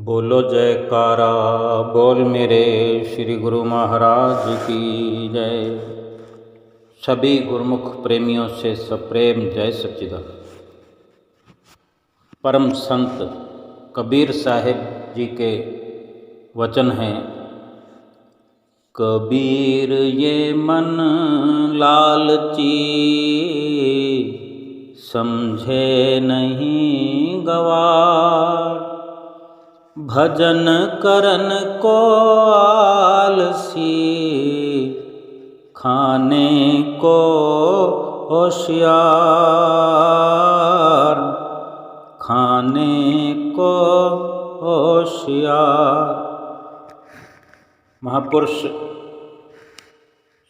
बोलो जयकारा बोल मेरे श्री गुरु महाराज की जय। सभी गुरुमुख प्रेमियों से सप्रेम जय सच्चिदानंद। परम संत कबीर साहिब जी के वचन हैं। कबीर ये मन लालची, समझे नहीं गवार, भजन करन को आलसी, खाने को होशियार, खाने को होशियार। महापुरुष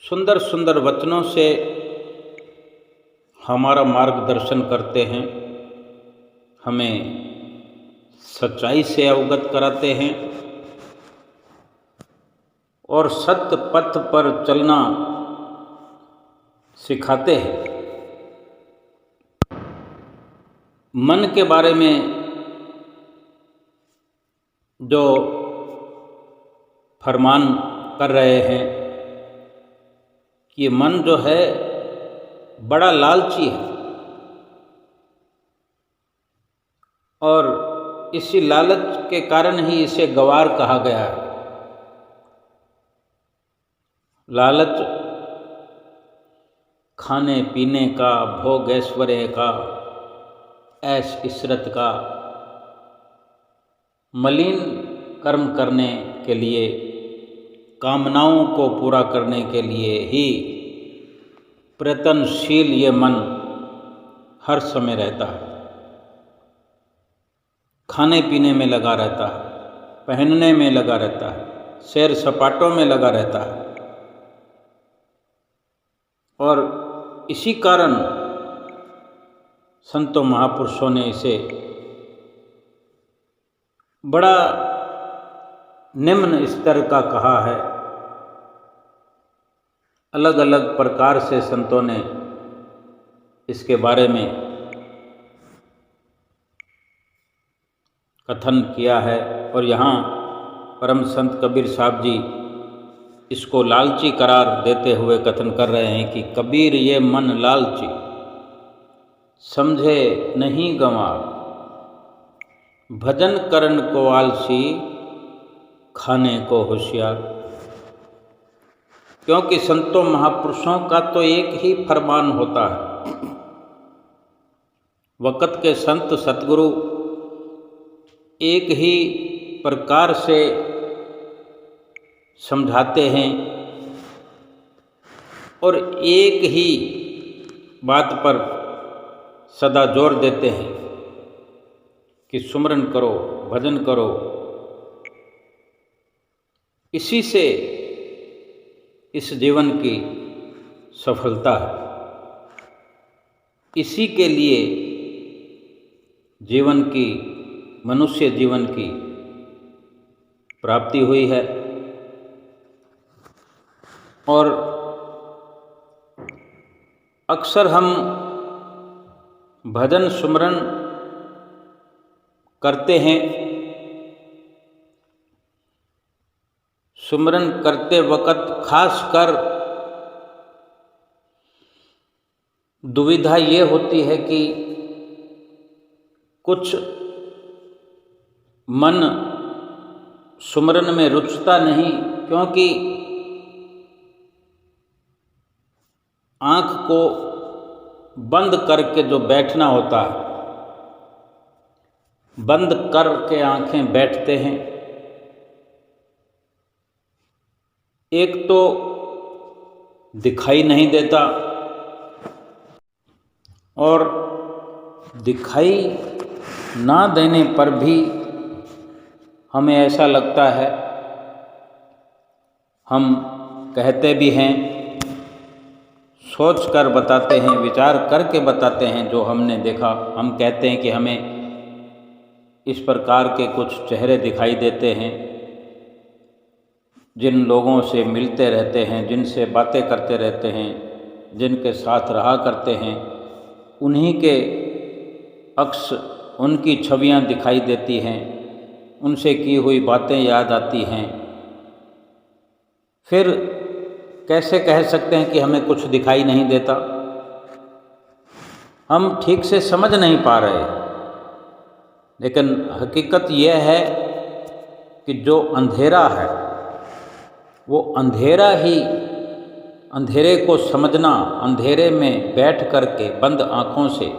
सुंदर सुंदर वचनों से हमारा मार्गदर्शन करते हैं, हमें सच्चाई से अवगत कराते हैं और सत्य पथ पर चलना सिखाते हैं। मन के बारे में जो फरमान कर रहे हैं कि ये मन जो है बड़ा लालची है और इसी लालच के कारण ही इसे गवार कहा गया है। लालच खाने पीने का, भोग ऐश्वर्य का, ऐश इशरत का, मलिन कर्म करने के लिए, कामनाओं को पूरा करने के लिए ही प्रयत्नशील ये मन हर समय रहता है। खाने पीने में लगा रहता है, पहनने में लगा रहता है, सैर सपाटों में लगा रहता है और इसी कारण संतों महापुरुषों ने इसे बड़ा निम्न स्तर का कहा है। अलग अलग प्रकार से संतों ने इसके बारे में कथन किया है और यहाँ परम संत कबीर साहब जी इसको लालची करार देते हुए कथन कर रहे हैं कि कबीर ये मन लालची, समझे नहीं गंवार, भजन करन को आलसी, खाने को होशियार। क्योंकि संतों महापुरुषों का तो एक ही फरमान होता है। वक़्त के संत सतगुरु एक ही प्रकार से समझाते हैं और एक ही बात पर सदा जोर देते हैं कि सुमरन करो, भजन करो। इसी से इस जीवन की सफलता है, इसी के लिए जीवन की, मनुष्य जीवन की प्राप्ति हुई है। और अक्सर हम भजन सुमरन करते हैं, सुमरन करते वक़्त खासकर दुविधा ये होती है कि कुछ मन सुमरन में रुचता नहीं, क्योंकि आँख को बंद करके जो बैठना होता है, बंद करके आँखें बैठते हैं। एक तो दिखाई नहीं देता और दिखाई ना देने पर भी हमें ऐसा लगता है, हम कहते भी हैं, सोच कर बताते हैं, विचार करके बताते हैं जो हमने देखा। हम कहते हैं कि हमें इस प्रकार के कुछ चेहरे दिखाई देते हैं, जिन लोगों से मिलते रहते हैं, जिनसे बातें करते रहते हैं, जिनके साथ रहा करते हैं, उन्हीं के अक्स, उनकी छवियां दिखाई देती हैं उनसे की हुई बातें याद आती हैं। फिर कैसे कह सकते हैं कि हमें कुछ दिखाई नहीं देता? हम ठीक से समझ नहीं पा रहे। लेकिन हकीकत यह है कि जो अंधेरा है वो अंधेरा ही, अंधेरे को समझना, अंधेरे में बैठ करके बंद आँखों से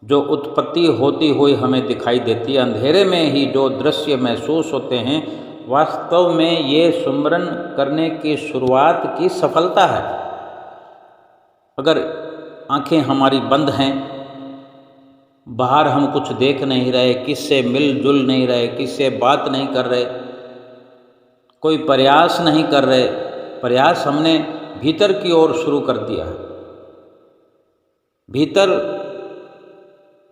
जो उत्पत्ति होती हुई हमें दिखाई देती है, अंधेरे में ही जो दृश्य महसूस होते हैं, वास्तव में ये सुमरन करने की शुरुआत की सफलता है। अगर आँखें हमारी बंद हैं, बाहर हम कुछ देख नहीं रहे, किससे मिलजुल नहीं रहे, किससे बात नहीं कर रहे, कोई प्रयास नहीं कर रहे, प्रयास हमने भीतर की ओर शुरू कर दिया है। भीतर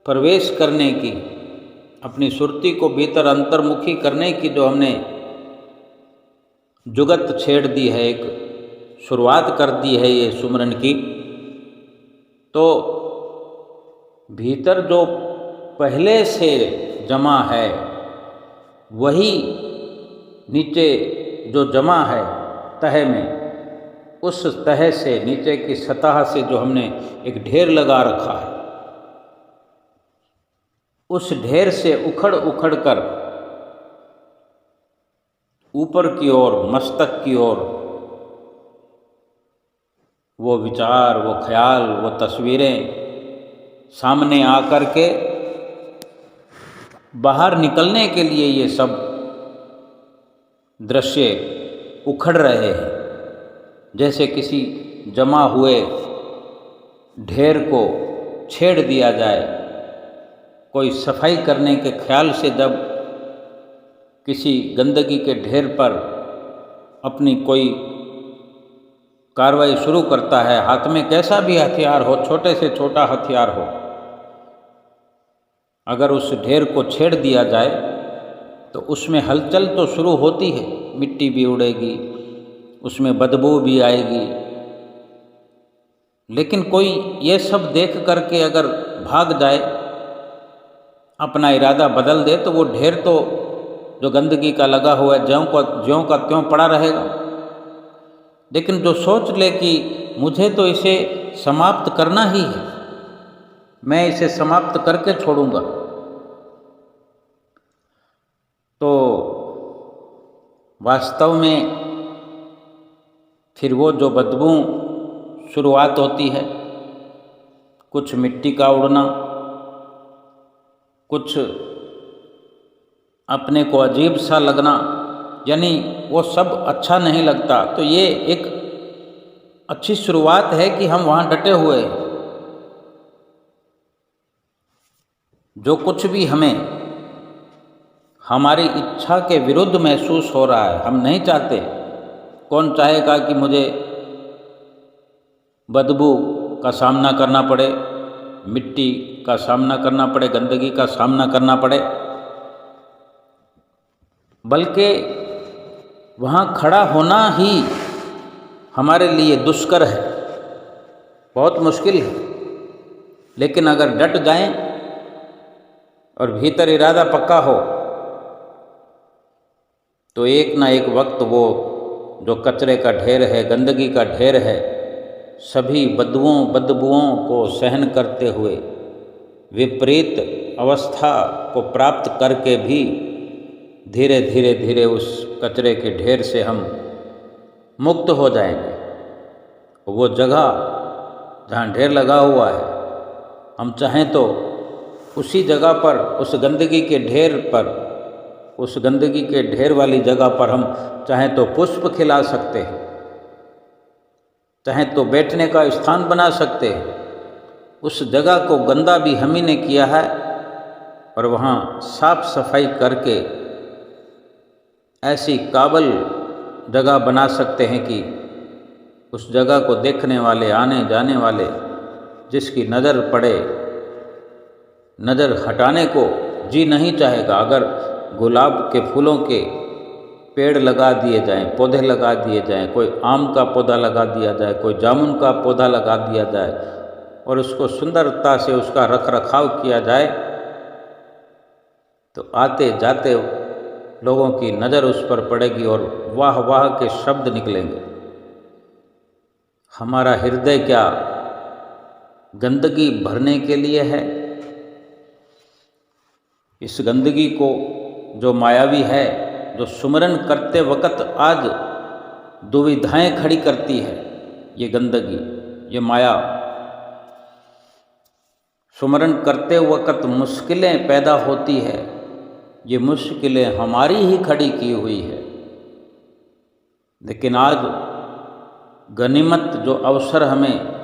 प्रवेश करने की, अपनी सुरती को भीतर अंतर्मुखी करने की जो हमने जुगत छेड़ दी है, एक शुरुआत कर दी है ये सुमरन की, तो भीतर जो पहले से जमा है वही नीचे जो जमा है तह में, उस तह से, नीचे की सतह से जो हमने एक ढेर लगा रखा है, उस ढेर से उखड़ उखड़ कर ऊपर की ओर, मस्तक की ओर वो विचार, वो ख्याल, वो तस्वीरें सामने आकर के बाहर निकलने के लिए ये सब दृश्य उखड़ रहे हैं। जैसे किसी जमा हुए ढेर को छेड़ दिया जाए। कोई सफाई करने के ख्याल से जब किसी गंदगी के ढेर पर अपनी कोई कार्रवाई शुरू करता है, हाथ में कैसा भी हथियार हो, छोटे से छोटा हथियार हो, अगर उस ढेर को छेड़ दिया जाए तो उसमें हलचल तो शुरू होती है, मिट्टी भी उड़ेगी, उसमें बदबू भी आएगी। लेकिन कोई ये सब देख करके अगर भाग जाए, अपना इरादा बदल दे, तो वो ढेर तो जो गंदगी का लगा हुआ है ज्यों का त्यों पड़ा रहेगा। लेकिन जो सोच ले कि मुझे तो इसे समाप्त करना ही है, मैं इसे समाप्त करके छोड़ूंगा, तो वास्तव में फिर वो जो बदबू शुरुआत होती है, कुछ मिट्टी का उड़ना, कुछ अपने को अजीब सा लगना, यानी वो सब अच्छा नहीं लगता। तो ये एक अच्छी शुरुआत है कि हम वहाँ डटे हुए हैं। जो कुछ भी हमें हमारी इच्छा के विरुद्ध महसूस हो रहा है, हम नहीं चाहते। कौन चाहेगा कि मुझे बदबू का सामना करना पड़े, मिट्टी का सामना करना पड़े, गंदगी का सामना करना पड़े? बल्कि वहाँ खड़ा होना ही हमारे लिए दुष्कर है, बहुत मुश्किल है। लेकिन अगर डट जाएं और भीतर इरादा पक्का हो, तो एक ना एक वक्त वो जो कचरे का ढेर है, गंदगी का ढेर है, सभी बदबुओं को सहन करते हुए, विपरीत अवस्था को प्राप्त करके भी धीरे धीरे धीरे उस कचरे के ढेर से हम मुक्त हो जाएंगे। वो जगह जहाँ ढेर लगा हुआ है, हम चाहें तो उसी जगह पर, उस गंदगी के ढेर पर, उस गंदगी के ढेर वाली जगह पर हम चाहें तो पुष्प खिला सकते हैं, चाहें तो बैठने का स्थान बना सकते हैं। उस जगह को गंदा भी हम ही ने किया है और वहाँ साफ सफाई करके ऐसी काबिल जगह बना सकते हैं कि उस जगह को देखने वाले, आने जाने वाले, जिसकी नज़र पड़े, नज़र हटाने को जी नहीं चाहेगा। अगर गुलाब के फूलों के पेड़ लगा दिए जाएं, पौधे लगा दिए जाएं, कोई आम का पौधा लगा दिया जाए, कोई जामुन का पौधा लगा दिया जाए और उसको सुंदरता से उसका रख रखाव किया जाए, तो आते जाते लोगों की नज़र उस पर पड़ेगी और वाह वाह के शब्द निकलेंगे। हमारा हृदय क्या गंदगी भरने के लिए है? इस गंदगी को जो मायावी है, जो सुमरन करते वक्त आज दुविधाएं खड़ी करती है, ये गंदगी, ये माया, सुमरन करते वक्त मुश्किलें पैदा होती है, ये मुश्किलें हमारी ही खड़ी की हुई है। लेकिन आज गनीमत जो अवसर हमें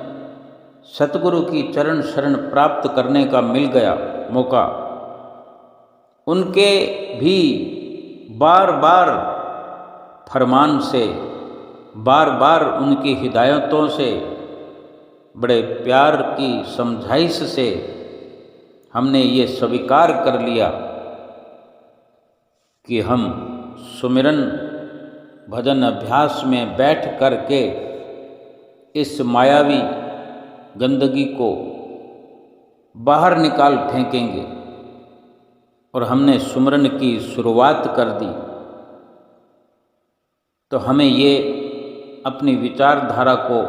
सतगुरु की चरण शरण प्राप्त करने का मिल गया मौका, उनके भी बार बार फरमान से, बार बार उनकी हिदायतों से, बड़े प्यार की समझाइश से हमने ये स्वीकार कर लिया कि हम सुमिरन भजन अभ्यास में बैठ कर के इस मायावी गंदगी को बाहर निकाल फेंकेंगे। और हमने सुमरन की शुरुआत कर दी। तो हमें ये अपनी विचारधारा को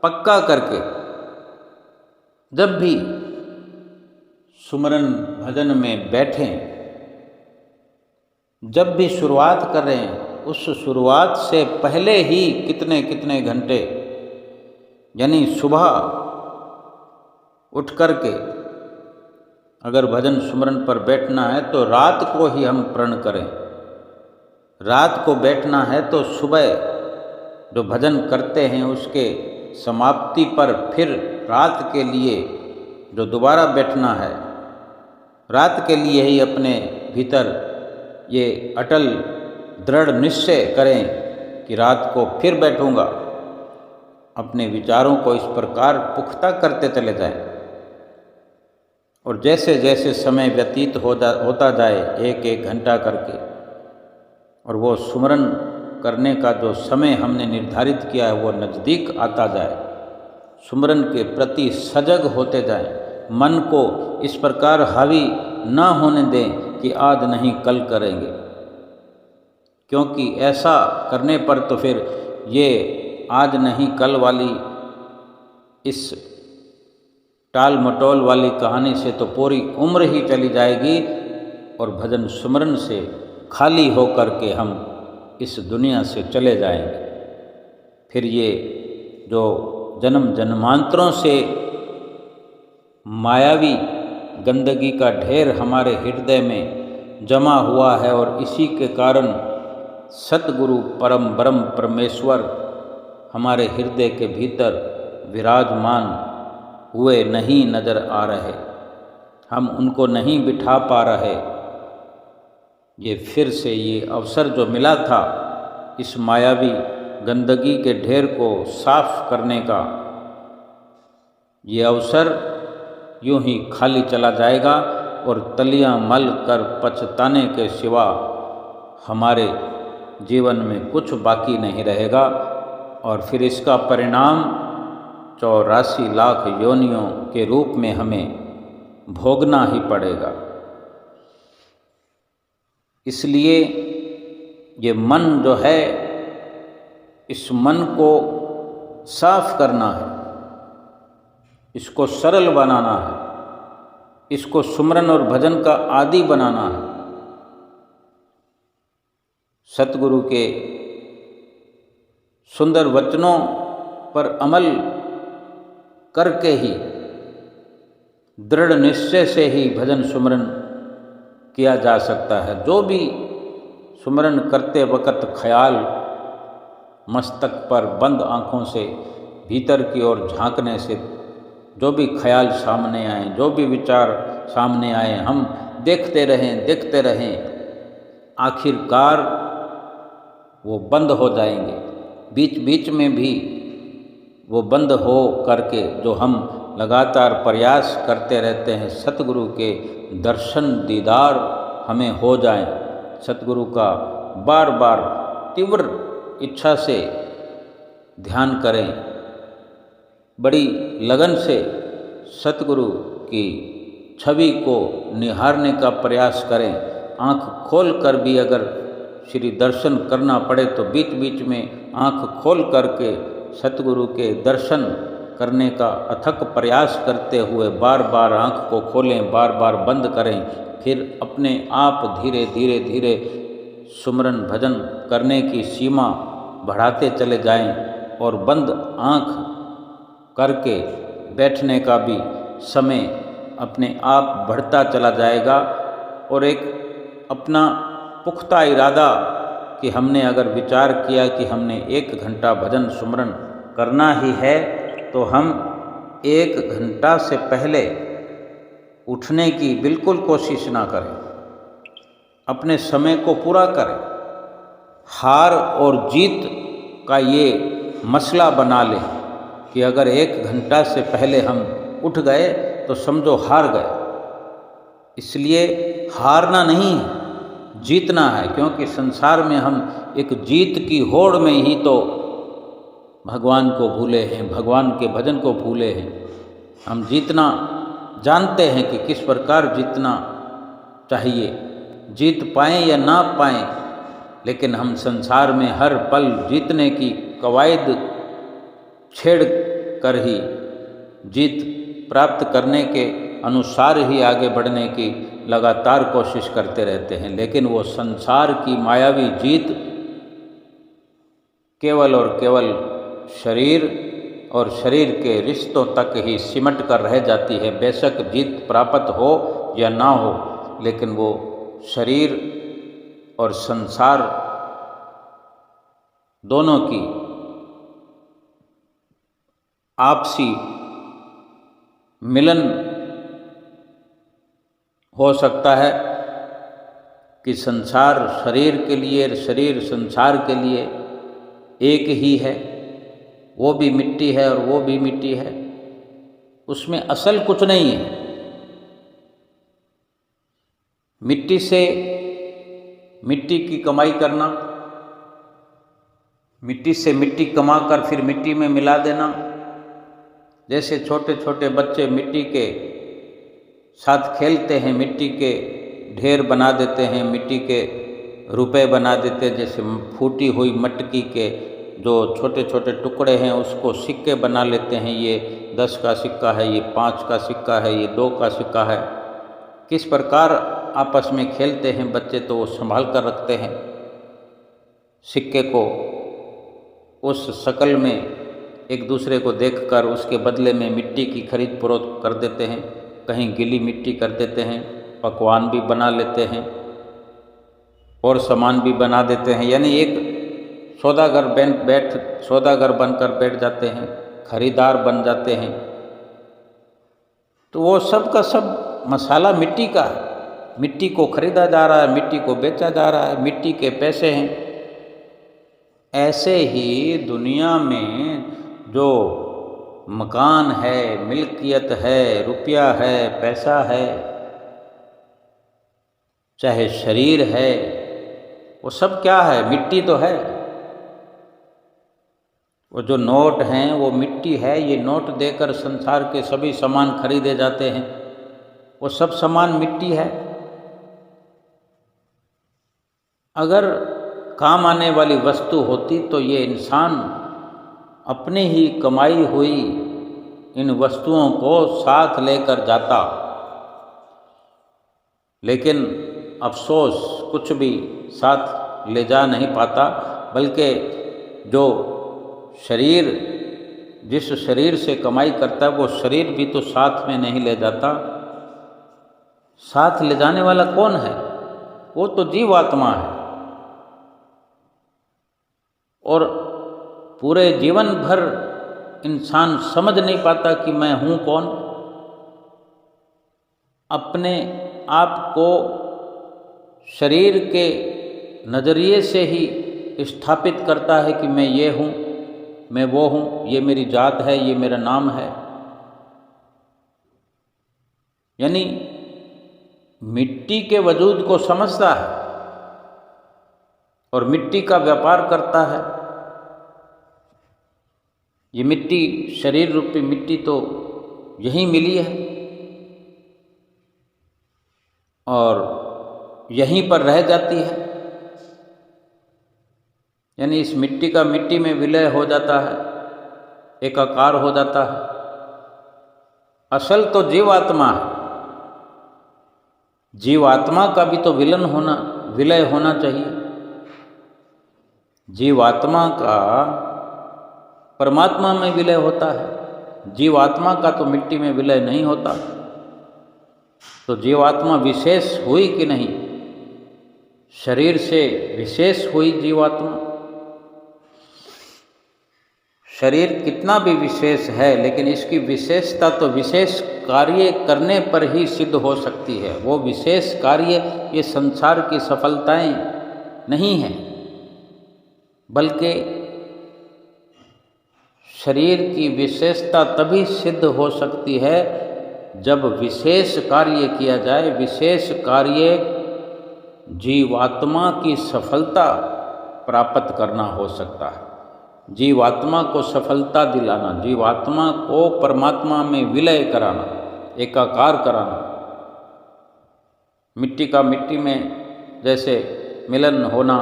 पक्का करके जब भी सुमरन भजन में बैठें, जब भी शुरुआत करें, उस शुरुआत से पहले ही कितने कितने घंटे, यानी सुबह उठ कर के अगर भजन सुमरन पर बैठना है तो रात को ही हम प्रण करें। रात को बैठना है तो सुबह जो भजन करते हैं उसके समाप्ति पर फिर रात के लिए जो दोबारा बैठना है, रात के लिए ही अपने भीतर ये अटल दृढ़ निश्चय करें कि रात को फिर बैठूंगा। अपने विचारों को इस प्रकार पुख्ता करते चले जाएं और जैसे जैसे समय व्यतीत होता जाए, एक एक घंटा करके, और वो सुमरन करने का जो समय हमने निर्धारित किया है वो नज़दीक आता जाए, सुमरन के प्रति सजग होते जाएं, मन को इस प्रकार हावी न होने दें कि आज नहीं कल करेंगे, क्योंकि ऐसा करने पर तो फिर ये आज नहीं कल वाली इस टाल मटोल वाली कहानी से तो पूरी उम्र ही चली जाएगी और भजन सुमरन से खाली होकर के हम इस दुनिया से चले जाएंगे। फिर ये जो जन्म जन्मांतरों से मायावी गंदगी का ढेर हमारे हृदय में जमा हुआ है और इसी के कारण सतगुरु परम ब्रह्म परमेश्वर हमारे हृदय के भीतर विराजमान हुए नहीं नज़र आ रहे, हम उनको नहीं बिठा पा रहे। ये फिर से ये अवसर जो मिला था इस मायावी गंदगी के ढेर को साफ करने का, ये अवसर यूं ही खाली चला जाएगा और तलियां मल कर पछताने के सिवा हमारे जीवन में कुछ बाकी नहीं रहेगा और फिर इसका परिणाम 84 लाख योनियों के रूप में हमें भोगना ही पड़ेगा। इसलिए ये मन जो है, इस मन को साफ करना है, इसको सरल बनाना है, इसको सुमरन और भजन का आदि बनाना है। सतगुरु के सुंदर वचनों पर अमल करके ही, दृढ़ निश्चय से ही भजन सुमरन किया जा सकता है। जो भी सुमरन करते वक्त ख्याल मस्तक पर बंद आँखों से भीतर की ओर झांकने से जो भी ख्याल सामने आए, जो भी विचार सामने आए, हम देखते रहें, आखिरकार वो बंद हो जाएंगे। बीच बीच में भी वो बंद हो करके जो हम लगातार प्रयास करते रहते हैं, सतगुरु के दर्शन दीदार हमें हो जाएं, सतगुरु का बार बार तीव्र इच्छा से ध्यान करें, बड़ी लगन से सतगुरु की छवि को निहारने का प्रयास करें। आँख खोल कर भी अगर श्री दर्शन करना पड़े तो बीच बीच में आँख खोल करके सतगुरु के दर्शन करने का अथक प्रयास करते हुए बार बार आँख को खोलें, बार बार बंद करें, फिर अपने आप धीरे धीरे धीरे सुमरन भजन करने की सीमा बढ़ाते चले जाएं और बंद आँख करके बैठने का भी समय अपने आप बढ़ता चला जाएगा। और एक अपना पुख्ता इरादा कि हमने अगर विचार किया कि हमने 1 घंटा भजन सुमरन करना ही है तो हम 1 घंटा से पहले उठने की बिल्कुल कोशिश ना करें, अपने समय को पूरा करें। हार और जीत का ये मसला बना लें कि अगर 1 घंटा से पहले हम उठ गए तो समझो हार गए। इसलिए हारना नहीं है, जीतना है, क्योंकि संसार में हम एक जीत की होड़ में ही तो भगवान को भूले हैं, भगवान के भजन को भूले हैं। हम जीतना जानते हैं कि किस प्रकार जीतना चाहिए, जीत पाएं या ना पाएं, लेकिन हम संसार में हर पल जीतने की कवायद छेड़ कर ही जीत प्राप्त करने के अनुसार ही आगे बढ़ने की लगातार कोशिश करते रहते हैं। लेकिन वो संसार की मायावी जीत केवल और केवल शरीर और शरीर के रिश्तों तक ही सिमट कर रह जाती है। बेशक जीत प्राप्त हो या ना हो, लेकिन वो शरीर और संसार दोनों की आपसी मिलन हो सकता है कि संसार शरीर के लिए, शरीर संसार के लिए एक ही है, वो भी मिट्टी है और वो भी मिट्टी है, उसमें असल कुछ नहीं है। मिट्टी से मिट्टी की कमाई करना, मिट्टी से मिट्टी कमा कर फिर मिट्टी में मिला देना, जैसे छोटे छोटे बच्चे मिट्टी के साथ खेलते हैं, मिट्टी के ढेर बना देते हैं, मिट्टी के रुपए बना देते हैं, जैसे फूटी हुई मटकी के जो छोटे छोटे टुकड़े हैं उसको सिक्के बना लेते हैं। ये 10 का सिक्का है, ये 5 का सिक्का है, ये 2 का सिक्का है। किस प्रकार आपस में खेलते हैं बच्चे, तो वो संभाल कर रखते हैं सिक्के को, उस शक्ल में एक दूसरे को देखकर उसके बदले में मिट्टी की खरीद फरोख्त कर देते हैं, कहीं गीली मिट्टी कर देते हैं, पकवान भी बना लेते हैं और सामान भी बना देते हैं। यानी एक सौदागर बनकर बैठ जाते हैं, खरीदार बन जाते हैं। तो वो सब का सब मसाला मिट्टी का है, मिट्टी को खरीदा जा रहा है, मिट्टी को बेचा जा रहा है, मिट्टी के पैसे हैं। ऐसे ही दुनिया में जो मकान है, मिल्कियत है, रुपया है, पैसा है, चाहे शरीर है, वो सब क्या है? मिट्टी तो है। वो जो नोट हैं वो मिट्टी है। ये नोट देकर संसार के सभी सामान खरीदे जाते हैं, वो सब सामान मिट्टी है। अगर काम आने वाली वस्तु होती तो ये इंसान अपनी ही कमाई हुई इन वस्तुओं को साथ लेकर जाता, लेकिन अफसोस कुछ भी साथ ले जा नहीं पाता, बल्कि जो शरीर, जिस शरीर से कमाई करता है वो शरीर भी तो साथ में नहीं ले जाता। साथ ले जाने वाला कौन है? वो तो जीवात्मा है। और पूरे जीवन भर इंसान समझ नहीं पाता कि मैं हूँ कौन। अपने आप को शरीर के नज़रिए से ही स्थापित करता है कि मैं ये हूँ, मैं वो हूँ, ये मेरी जात है, ये मेरा नाम है। यानी मिट्टी के वजूद को समझता है और मिट्टी का व्यापार करता है। ये मिट्टी, शरीर रूपी मिट्टी तो यहीं मिली है। और यहीं पर रह जाती है, यानी इस मिट्टी का मिट्टी में विलय हो जाता है, एकाकार हो जाता है। असल तो जीवात्मा है, जीवात्मा का भी तो विलय होना चाहिए। जीवात्मा का परमात्मा में विलय होता है, जीवात्मा का तो मिट्टी में विलय नहीं होता। तो जीवात्मा विशेष हुई कि नहीं? शरीर से विशेष हुई जीवात्मा। शरीर कितना भी विशेष है, लेकिन इसकी विशेषता तो विशेष कार्य करने पर ही सिद्ध हो सकती है। वो विशेष कार्य ये संसार की सफलताएं नहीं हैं, बल्कि शरीर की विशेषता तभी सिद्ध हो सकती है जब विशेष कार्य किया जाए। विशेष कार्य जीवात्मा की सफलता प्राप्त करना हो सकता है, जीवात्मा को सफलता दिलाना, जीवात्मा को परमात्मा में विलय कराना, एकाकार कराना। मिट्टी का मिट्टी में जैसे मिलन होना,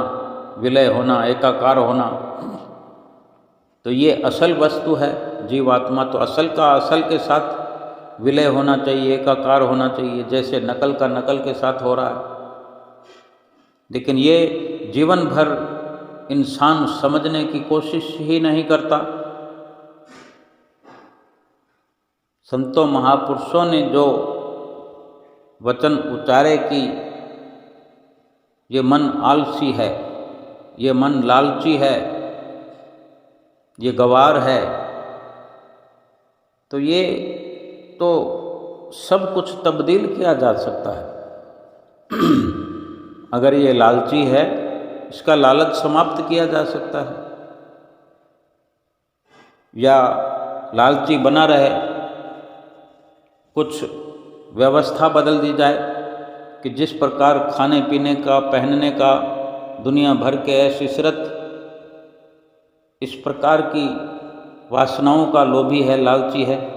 विलय होना, एकाकार होना, तो ये असल वस्तु है जीवात्मा। तो असल का असल के साथ विलय होना चाहिए, एकाकार होना चाहिए, जैसे नकल का नकल के साथ हो रहा है। लेकिन ये जीवन भर इंसान समझने की कोशिश ही नहीं करता। संतों महापुरुषों ने जो वचन उच्चारे कि ये मन आलसी है, ये मन लालची है, ये गवार है, तो ये तो सब कुछ तब्दील किया जा सकता है। अगर ये लालची है, इसका लालच समाप्त किया जा सकता है, या लालची बना रहे, कुछ व्यवस्था बदल दी जाए कि जिस प्रकार खाने पीने का, पहनने का, दुनिया भर के ऐश इशरत, इस प्रकार की वासनाओं का लोभी है, लालची है,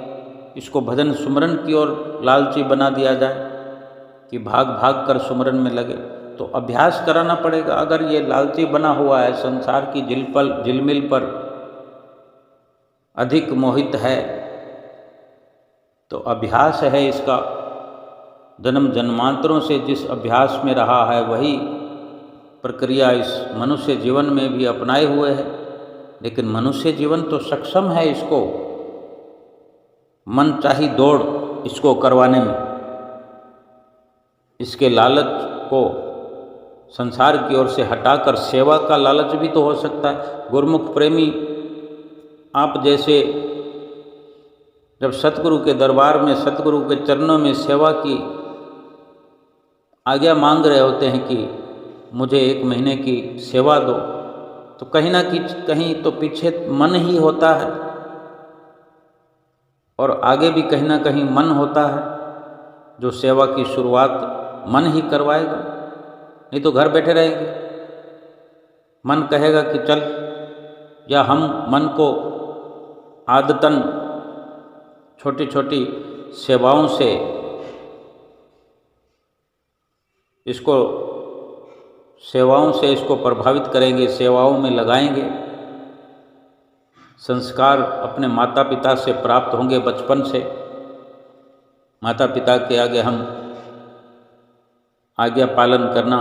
इसको भजन सुमरन की ओर लालची बना दिया जाए कि भाग भाग कर सुमरन में लगे। तो अभ्यास कराना पड़ेगा। अगर ये लालची बना हुआ है, संसार की झिलमिल पर अधिक मोहित है, तो अभ्यास है इसका। जन्म जन्मांतरों से जिस अभ्यास में रहा है, वही प्रक्रिया इस मनुष्य जीवन में भी अपनाए हुए है। लेकिन मनुष्य जीवन तो सक्षम है इसको मन चाही दौड़ इसको करवाने में। इसके लालच को संसार की ओर से हटाकर सेवा का लालच भी तो हो सकता है। गुरुमुख प्रेमी आप जैसे जब सतगुरु के दरबार में, सतगुरु के चरणों में सेवा की आज्ञा मांग रहे होते हैं कि मुझे 1 महीने की सेवा दो, तो कहीं ना कहीं तो पीछे मन ही होता है, और आगे भी कहीं ना कहीं मन होता है जो सेवा की शुरुआत मन ही करवाएगा। नहीं तो घर बैठे रहेंगे, मन कहेगा कि चल, या हम मन को आदतन छोटी छोटी सेवाओं से इसको प्रभावित करेंगे, सेवाओं में लगाएंगे। संस्कार अपने माता पिता से प्राप्त होंगे बचपन से। माता पिता के आगे हम आज्ञा पालन करना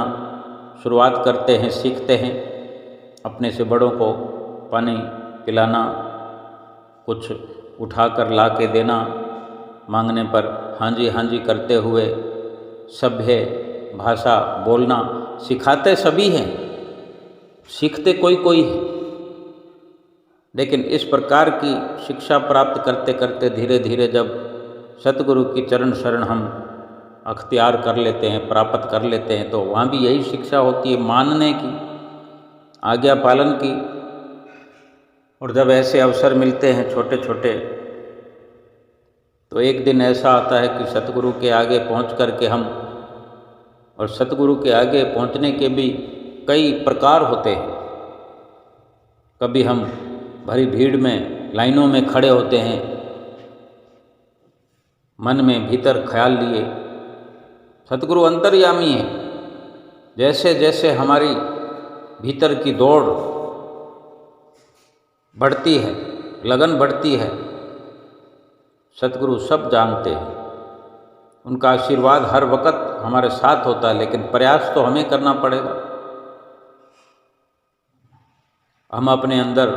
शुरुआत करते हैं, सीखते हैं। अपने से बड़ों को पानी पिलाना, कुछ उठाकर ला के देना, मांगने पर हाँ जी करते हुए सभ्य भाषा बोलना सिखाते सभी हैं, सीखते कोई है। लेकिन इस प्रकार की शिक्षा प्राप्त करते करते धीरे धीरे जब सतगुरु की चरण शरण हम अख्तियार कर लेते हैं, प्राप्त कर लेते हैं, तो वहाँ भी यही शिक्षा होती है, मानने की, आज्ञा पालन की। और जब ऐसे अवसर मिलते हैं छोटे छोटे, तो एक दिन ऐसा आता है कि सतगुरु के आगे पहुँच कर के हम, और सतगुरु के आगे पहुँचने के भी कई प्रकार होते हैं। कभी हम भरी भीड़ में लाइनों में खड़े होते हैं, मन में भीतर ख्याल लिए सतगुरु अंतर्यामी है। जैसे जैसे हमारी भीतर की दौड़ बढ़ती है, लगन बढ़ती है, सतगुरु सब जानते हैं। उनका आशीर्वाद हर वक्त हमारे साथ होता है, लेकिन प्रयास तो हमें करना पड़ेगा। हम अपने अंदर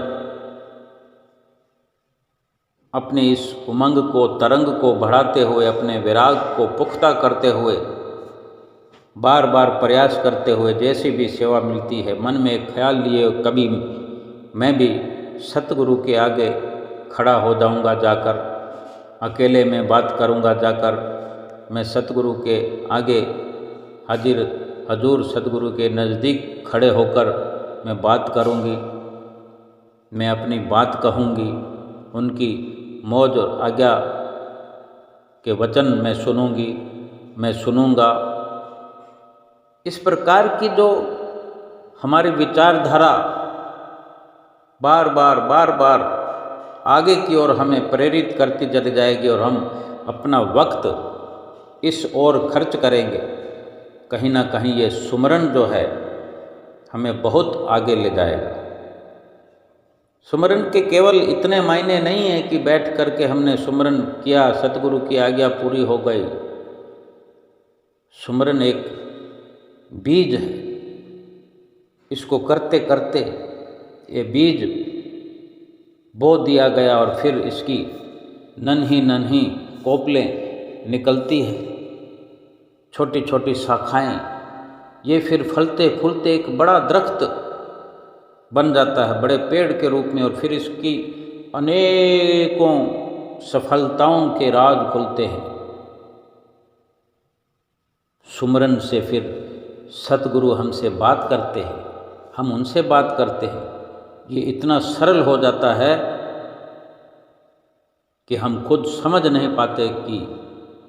अपने इस उमंग को, तरंग को बढ़ाते हुए, अपने विराग को पुख्ता करते हुए, बार बार प्रयास करते हुए, जैसी भी सेवा मिलती है, मन में एक ख्याल लिए कभी मैं भी सतगुरु के आगे खड़ा हो जाऊंगा, जाकर अकेले में बात करूंगा, जाकर मैं सतगुरु के आगे हजूर सतगुरु के नज़दीक खड़े होकर मैं बात करूंगी, मैं अपनी बात कहूंगी, उनकी मौज और आज्ञा के वचन मैं सुनूंगी, मैं सुनूंगा। इस प्रकार की जो हमारी विचारधारा बार बार आगे की ओर हमें प्रेरित करती चली जाएगी और हम अपना वक्त इस ओर खर्च करेंगे, कहीं ना कहीं ये सुमरन जो है हमें बहुत आगे ले जाएगा। सुमरन के केवल इतने मायने नहीं है कि बैठ करके हमने सुमरन किया, सतगुरु की आज्ञा पूरी हो गई। सुमरन एक बीज है, इसको करते करते ये बीज बो दिया गया और फिर इसकी नन्ही नन्ही कोपलें निकलती है, छोटी छोटी शाखाएं, ये फिर फलते फूलते एक बड़ा दरख्त बन जाता है, बड़े पेड़ के रूप में, और फिर इसकी अनेकों सफलताओं के राज खुलते हैं। सुमरन से फिर सतगुरु हमसे बात करते हैं, हम उनसे बात करते हैं। ये इतना सरल हो जाता है कि हम खुद समझ नहीं पाते कि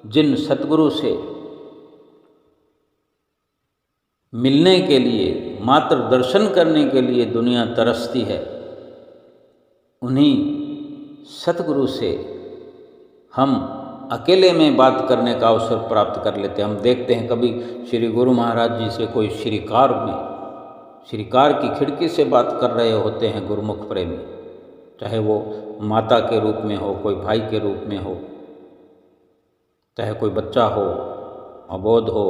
जिन सतगुरु से मिलने के लिए, मात्र दर्शन करने के लिए दुनिया तरसती है, उन्हीं सतगुरु से हम अकेले में बात करने का अवसर प्राप्त कर लेते हैं। हम देखते हैं कभी श्री गुरु महाराज जी से कोई श्रीकार की खिड़की से बात कर रहे होते हैं गुरुमुख प्रेमी, चाहे वो माता के रूप में हो, कोई भाई के रूप में हो, चाहे कोई बच्चा हो, अबोध हो,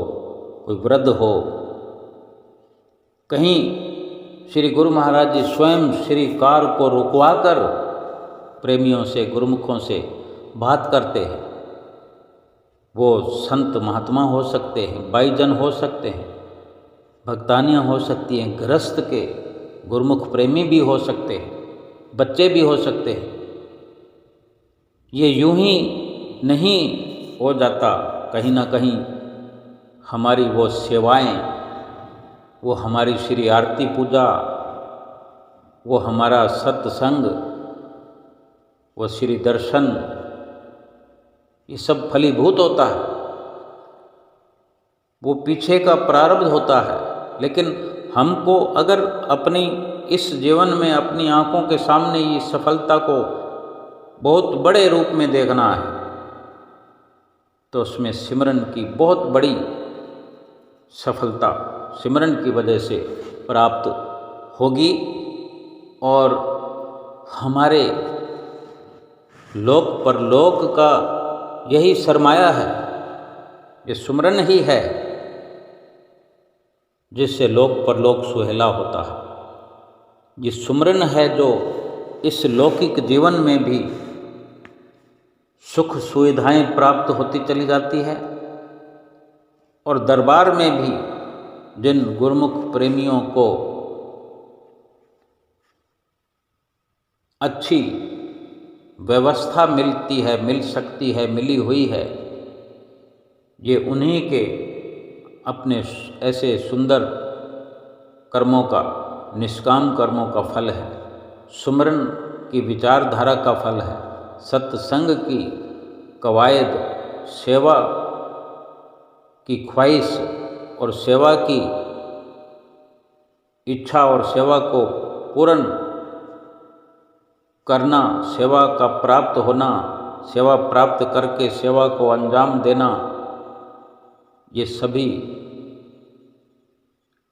कोई वृद्ध हो। कहीं श्री गुरु महाराज जी स्वयं श्रीकार को रुकवाकर प्रेमियों से, गुरुमुखों से बात करते हैं। वो संत महात्मा हो सकते हैं, बाईजन हो सकते हैं, भक्तानियाँ हो सकती हैं, गृहस्थ के गुरुमुख प्रेमी भी हो सकते हैं, बच्चे भी हो सकते हैं। ये यूं ही नहीं हो जाता, कहीं ना कहीं हमारी वो सेवाएं, वो हमारी श्री आरती पूजा, वो हमारा सत्संग, वो श्री दर्शन, ये सब फलीभूत होता है, वो पीछे का प्रारब्ध होता है। लेकिन हमको अगर अपनी इस जीवन में अपनी आँखों के सामने ये सफलता को बहुत बड़े रूप में देखना है, तो उसमें सिमरन की बहुत बड़ी सफलता सिमरन की वजह से प्राप्त होगी। और हमारे लोक परलोक का यही सरमाया है, ये सुमरन ही है जिससे लोक परलोक सुहेला होता है। ये सुमरन है जो इस लौकिक जीवन में भी सुख सुविधाएं प्राप्त होती चली जाती है, और दरबार में भी जिन गुरुमुख प्रेमियों को अच्छी व्यवस्था मिलती है, मिल सकती है, मिली हुई है, ये उन्हीं के अपने ऐसे सुंदर कर्मों का, निष्काम कर्मों का फल है, सुमरन की विचारधारा का फल है, सत्संग की कवायद, सेवा की ख्वाहिश और सेवा की इच्छा और सेवा को पूर्ण करना, सेवा का प्राप्त होना, सेवा प्राप्त करके सेवा को अंजाम देना, ये सभी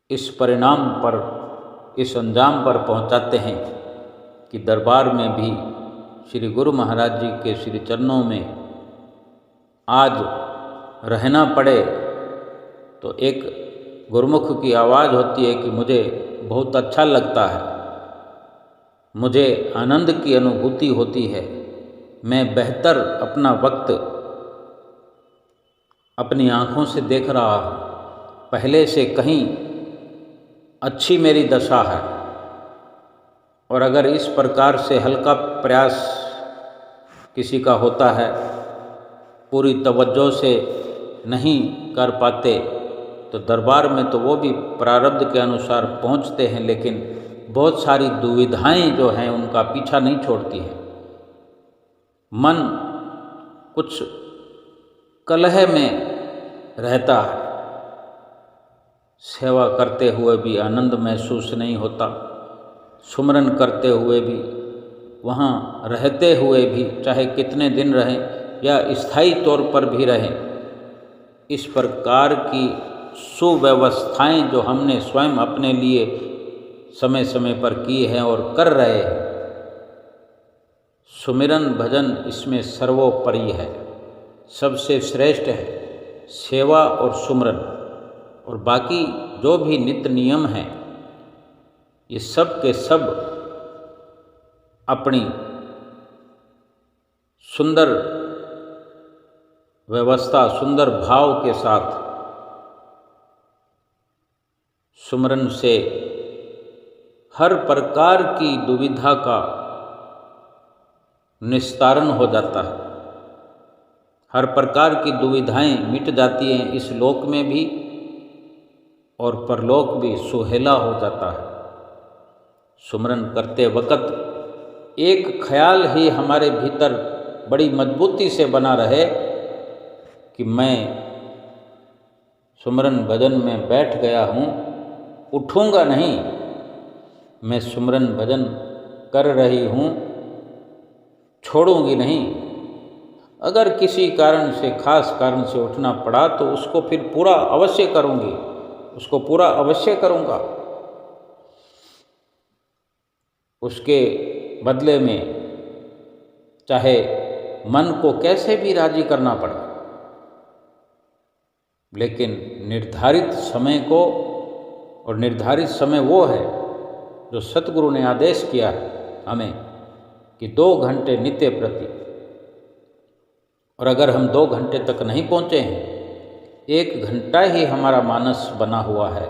इस परिणाम पर, इस अंजाम पर पहुंचाते हैं कि दरबार में भी श्री गुरु महाराज जी के श्री चरणों में आज रहना पड़े तो एक गुरुमुख की आवाज़ होती है कि मुझे बहुत अच्छा लगता है, मुझे आनंद की अनुभूति होती है, मैं बेहतर अपना वक्त अपनी आँखों से देख रहा हूँ, पहले से कहीं अच्छी मेरी दशा है। और अगर इस प्रकार से हल्का प्रयास किसी का होता है, पूरी तवज्जो से नहीं कर पाते, तो दरबार में तो वो भी प्रारब्ध के अनुसार पहुंचते हैं, लेकिन बहुत सारी दुविधाएं जो हैं उनका पीछा नहीं छोड़ती हैं। मन कुछ कलह में रहता है, सेवा करते हुए भी आनंद महसूस नहीं होता, सुमरन करते हुए भी, वहाँ रहते हुए भी, चाहे कितने दिन रहें या स्थायी तौर पर भी रहें, इस प्रकार की सुव्यवस्थाएं जो हमने स्वयं अपने लिए समय समय पर की हैं और कर रहे हैं, सुमिरन भजन इसमें सर्वोपरि है, सबसे श्रेष्ठ है सेवा और सुमरन। और बाकी जो भी नित्य नियम हैं ये सब के सब अपनी सुंदर व्यवस्था, सुंदर भाव के साथ सुमरन से हर प्रकार की दुविधा का निस्तारण हो जाता है, हर प्रकार की दुविधाएं मिट जाती हैं, इस लोक में भी और परलोक भी सुहेला हो जाता है। सुमरन करते वक़्त एक ख्याल ही हमारे भीतर बड़ी मजबूती से बना रहे कि मैं सुमरन भजन में बैठ गया हूँ, उठूँगा नहीं, मैं सुमरन भजन कर रही हूँ, छोड़ूंगी नहीं। अगर किसी कारण से, खास कारण से उठना पड़ा तो उसको फिर पूरा अवश्य करूँगी, उसको पूरा अवश्य करूँगा। उसके बदले में चाहे मन को कैसे भी राजी करना पड़े, लेकिन निर्धारित समय को, और निर्धारित समय वो है जो सतगुरु ने आदेश किया है हमें कि 2 घंटे नित्य प्रति। और अगर हम 2 घंटे तक नहीं पहुँचे हैं, 1 घंटा ही हमारा मानस बना हुआ है,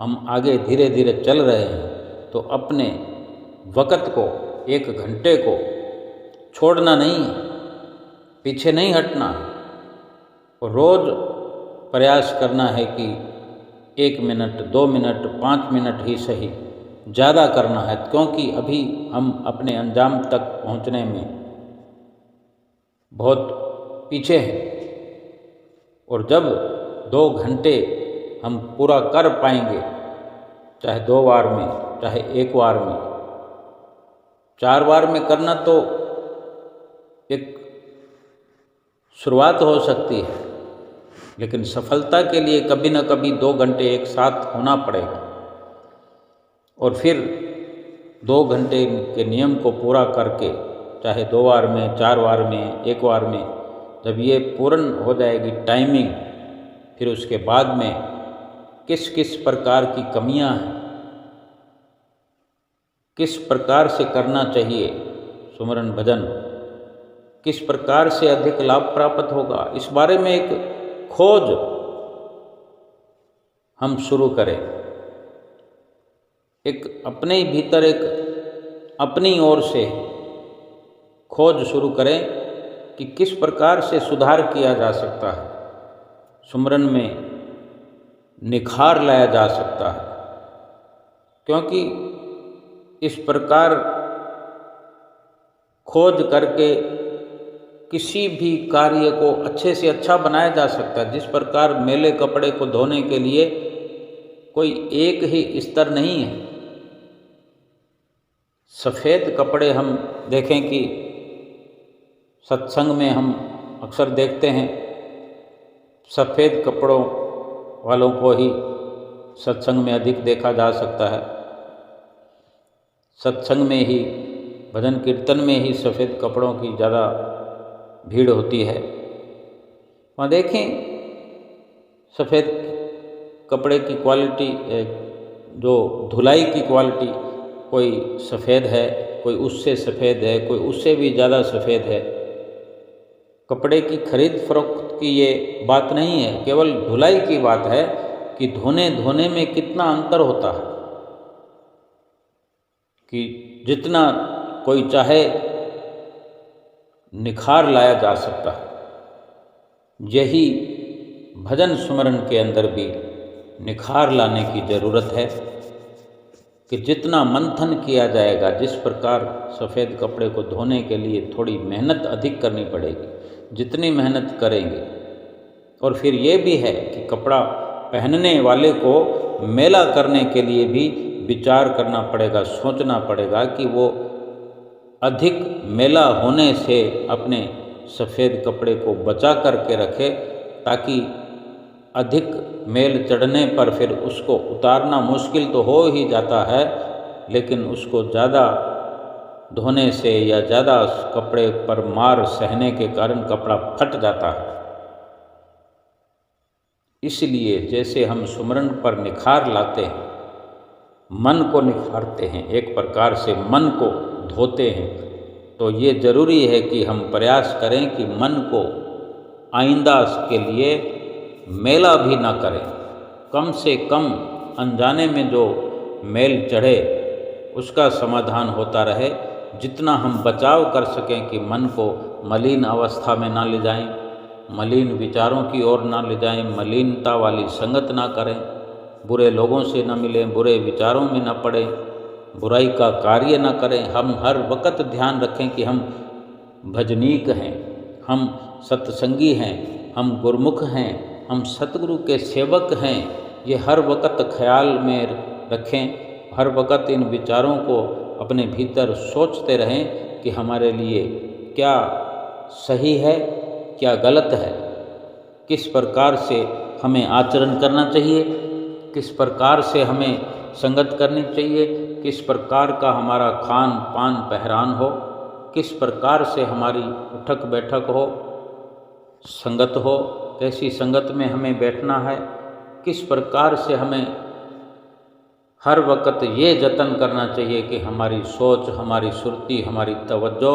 हम आगे धीरे धीरे चल रहे हैं, तो अपने वक़्त को, 1 घंटे को छोड़ना नहीं, पीछे नहीं हटना, और रोज़ प्रयास करना है कि 1 मिनट, 2 मिनट, 5 मिनट ही सही, ज़्यादा करना है, क्योंकि अभी हम अपने अंजाम तक पहुंचने में बहुत पीछे हैं। और जब 2 घंटे हम पूरा कर पाएंगे, चाहे 2 बार में, चाहे 1 बार में, 4 बार में करना तो एक शुरुआत हो सकती है, लेकिन सफलता के लिए कभी न कभी 2 घंटे एक साथ होना पड़ेगा। और फिर 2 घंटे के नियम को पूरा करके, चाहे 2 बार में, 4 बार में, 1 बार में, जब ये पूर्ण हो जाएगी टाइमिंग, फिर उसके बाद में किस किस प्रकार की कमियां हैं, किस प्रकार से करना चाहिए सुमरन भजन, किस प्रकार से अधिक लाभ प्राप्त होगा, इस बारे में एक खोज हम शुरू करें। एक अपने ही भीतर एक अपनी ओर से खोज शुरू करें कि किस प्रकार से सुधार किया जा सकता है, सुमरन में निखार लाया जा सकता है। क्योंकि इस प्रकार खोज करके किसी भी कार्य को अच्छे से अच्छा बनाया जा सकता है। जिस प्रकार मैले कपड़े को धोने के लिए कोई एक ही स्तर नहीं है। सफ़ेद कपड़े हम देखें कि सत्संग में हम अक्सर देखते हैं, सफ़ेद कपड़ों वालों को ही सत्संग में अधिक देखा जा सकता है। सत्संग में ही, भजन कीर्तन में ही सफ़ेद कपड़ों की ज़्यादा भीड़ होती है। वहाँ देखें सफ़ेद कपड़े की क्वालिटी, जो धुलाई की क्वालिटी, कोई सफ़ेद है, कोई उससे सफ़ेद है, कोई उससे भी ज़्यादा सफ़ेद है। कपड़े की खरीद फरोख्त की ये बात नहीं है, केवल धुलाई की बात है कि धोने में कितना अंतर होता है, कि जितना कोई चाहे निखार लाया जा सकता है। यही भजन सुमरन के अंदर भी निखार लाने की ज़रूरत है कि जितना मंथन किया जाएगा, जिस प्रकार सफ़ेद कपड़े को धोने के लिए थोड़ी मेहनत अधिक करनी पड़ेगी, जितनी मेहनत करेंगे, और फिर ये भी है कि कपड़ा पहनने वाले को मेला करने के लिए भी विचार करना पड़ेगा, सोचना पड़ेगा कि वो अधिक मेला होने से अपने सफ़ेद कपड़े को बचा करके रखे, ताकि अधिक मेल चढ़ने पर फिर उसको उतारना मुश्किल तो हो ही जाता है, लेकिन उसको ज़्यादा धोने से या ज़्यादा कपड़े पर मार सहने के कारण कपड़ा फट जाता है। इसलिए जैसे हम सुमरन पर निखार लाते हैं, मन को निखारते हैं, एक प्रकार से मन को धोते हैं, तो ये ज़रूरी है कि हम प्रयास करें कि मन को आइंदा के लिए मेला भी ना करें। कम से कम अनजाने में जो मेल चढ़े उसका समाधान होता रहे। जितना हम बचाव कर सकें कि मन को मलिन अवस्था में ना ले जाएं, मलिन विचारों की ओर ना ले जाएं, मलिनता वाली संगत ना करें, बुरे लोगों से न मिलें, बुरे विचारों में न पड़ें, बुराई का कार्य न करें। हम हर वक्त ध्यान रखें कि हम भजनीक हैं, हम सत्संगी हैं, हम गुरमुख हैं, हम सतगुरु के सेवक हैं। ये हर वक्त ख्याल में रखें, हर वक्त इन विचारों को अपने भीतर सोचते रहें कि हमारे लिए क्या सही है, क्या गलत है, किस प्रकार से हमें आचरण करना चाहिए, किस प्रकार से हमें संगत करनी चाहिए, किस प्रकार का हमारा खान पान पहरान हो, किस प्रकार से हमारी उठक बैठक हो, संगत हो, कैसी संगत में हमें बैठना है, किस प्रकार से हमें हर वक्त ये जतन करना चाहिए कि हमारी सोच, हमारी सुरती, हमारी तवज्जो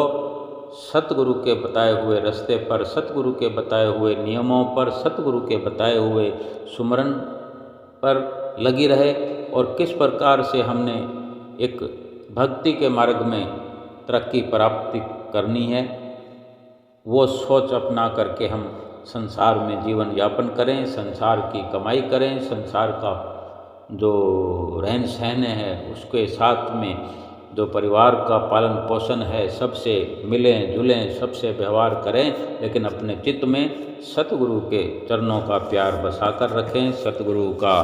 सतगुरु के बताए हुए रास्ते पर, सतगुरु के बताए हुए नियमों पर, सतगुरु के बताए हुए सुमरन पर लगी रहे। और किस प्रकार से हमने एक भक्ति के मार्ग में तरक्की प्राप्ति करनी है, वो सोच अपना करके हम संसार में जीवन यापन करें, संसार की कमाई करें, संसार का जो रहन सहन है उसके साथ में जो परिवार का पालन पोषण है, सबसे मिलें जुलें, सबसे व्यवहार करें, लेकिन अपने चित्त में सतगुरु के चरणों का प्यार बसा कर रखें। सतगुरु का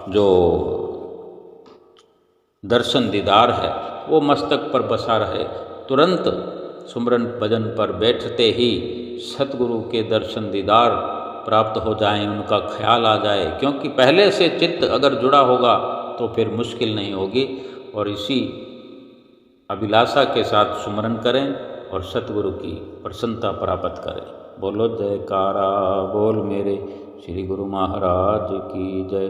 जो दर्शन दीदार है वो मस्तक पर बसा रहे। तुरंत सुमरन भजन पर बैठते ही सतगुरु के दर्शन दीदार प्राप्त हो जाएं, उनका ख्याल आ जाए, क्योंकि पहले से चित्त अगर जुड़ा होगा तो फिर मुश्किल नहीं होगी। और इसी अभिलाषा के साथ सुमरन करें और सतगुरु की प्रसन्नता प्राप्त करें। बोलो जयकारा बोल मेरे श्री गुरु महाराज की जय।